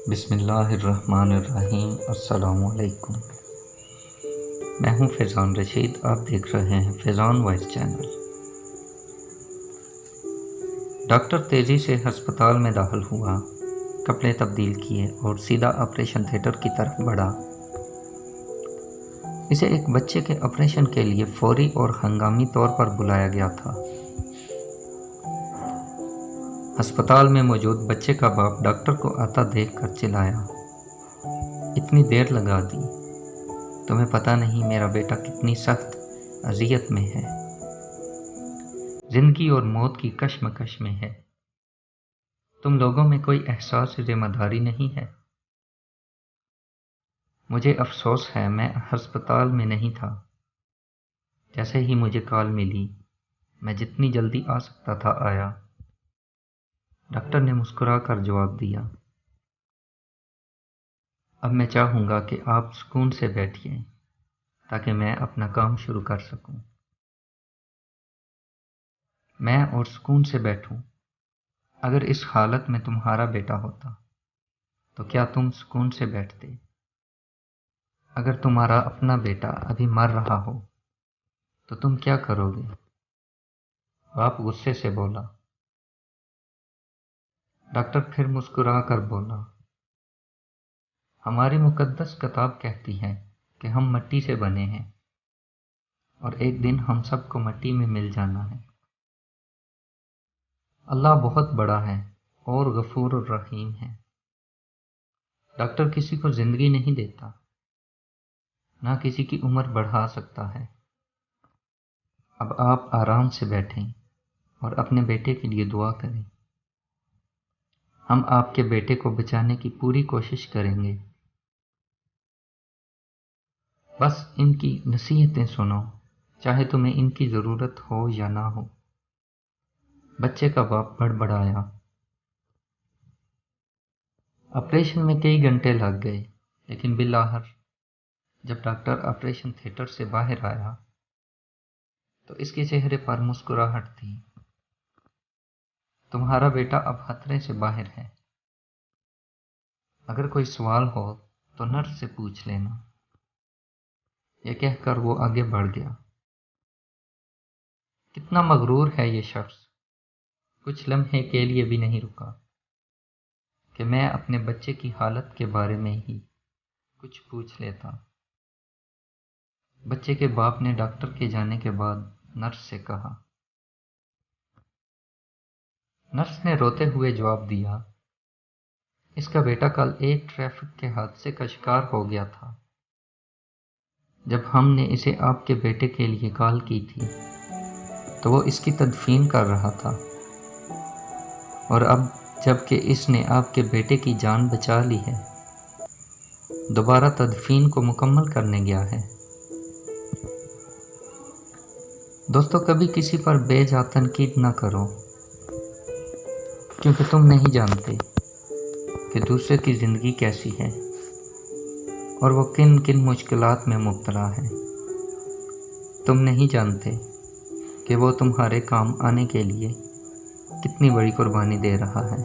بسم اللہ الرحمن الرحیم۔ السلام علیکم، میں ہوں فیضان رشید، آپ دیکھ رہے ہیں فیضان وائس چینل۔ ڈاکٹر تیزی سے ہسپتال میں داخل ہوا، کپڑے تبدیل کیے اور سیدھا آپریشن تھیٹر کی طرف بڑھا۔ اسے ایک بچے کے آپریشن کے لیے فوری اور ہنگامی طور پر بلایا گیا تھا۔ ہسپتال میں موجود بچے کا باپ ڈاکٹر کو آتا دیکھ کر چلایا، اتنی دیر لگا دی، تمہیں پتہ نہیں میرا بیٹا کتنی سخت اذیت میں ہے، زندگی اور موت کی کشمکش میں ہے، تم لوگوں میں کوئی احساس ذمہ داری نہیں ہے؟ مجھے افسوس ہے میں ہسپتال میں نہیں تھا، جیسے ہی مجھے کال ملی میں جتنی جلدی آ سکتا تھا آیا، ڈاکٹر نے مسکرا کر جواب دیا۔ اب میں چاہوں گا کہ آپ سکون سے بیٹھیے تاکہ میں اپنا کام شروع کر سکوں۔ میں اور سکون سے بیٹھوں؟ اگر اس حالت میں تمہارا بیٹا ہوتا تو کیا تم سکون سے بیٹھتے؟ اگر تمہارا اپنا بیٹا ابھی مر رہا ہو تو تم کیا کرو گے؟ باپ غصے سے بولا۔ ڈاکٹر پھر مسکرا کر بولا، ہماری مقدس کتاب کہتی ہے کہ ہم مٹی سے بنے ہیں اور ایک دن ہم سب کو مٹی میں مل جانا ہے۔ اللہ بہت بڑا ہے اور غفور الرحیم ہے۔ ڈاکٹر کسی کو زندگی نہیں دیتا، نہ کسی کی عمر بڑھا سکتا ہے۔ اب آپ آرام سے بیٹھیں اور اپنے بیٹے کے لیے دعا کریں۔ ہم آپ کے بیٹے کو بچانے کی پوری کوشش کریں گے۔ بس ان کی نصیحتیں سنو، چاہے تمہیں ان کی ضرورت ہو یا نہ ہو۔ بچے کا باپ بڑبڑایا۔ آپریشن میں کئی گھنٹے لگ گئے، لیکن بالآخر جب ڈاکٹر آپریشن تھیٹر سے باہر آیا تو اس کے چہرے پر مسکراہٹ تھی۔ تمہارا بیٹا اب خطرے سے باہر ہے، اگر کوئی سوال ہو تو نرس سے پوچھ لینا۔ یہ کہہ کر وہ آگے بڑھ گیا۔ کتنا مغرور ہے یہ شخص، کچھ لمحے کے لیے بھی نہیں رکا کہ میں اپنے بچے کی حالت کے بارے میں ہی کچھ پوچھ لیتا۔ بچے کے باپ نے ڈاکٹر کے جانے کے بعد نرس سے کہا۔ نرس نے روتے ہوئے جواب دیا، اس کا بیٹا کل ایک ٹریفک کے حادثے کا شکار ہو گیا تھا۔ جب ہم نے اسے آپ کے بیٹے کے لیے کال کی تھی تو وہ اس کی تدفین کر رہا تھا، اور اب جب کہ اس نے آپ کے بیٹے کی جان بچا لی ہے، دوبارہ تدفین کو مکمل کرنے گیا ہے۔ دوستو، کبھی کسی پر بے جا تنقید نہ کرو، کیونکہ تم نہیں جانتے کہ دوسرے کی زندگی کیسی ہے اور وہ کن کن مشکلات میں مبتلا ہے۔ تم نہیں جانتے کہ وہ تمہارے کام آنے کے لیے کتنی بڑی قربانی دے رہا ہے۔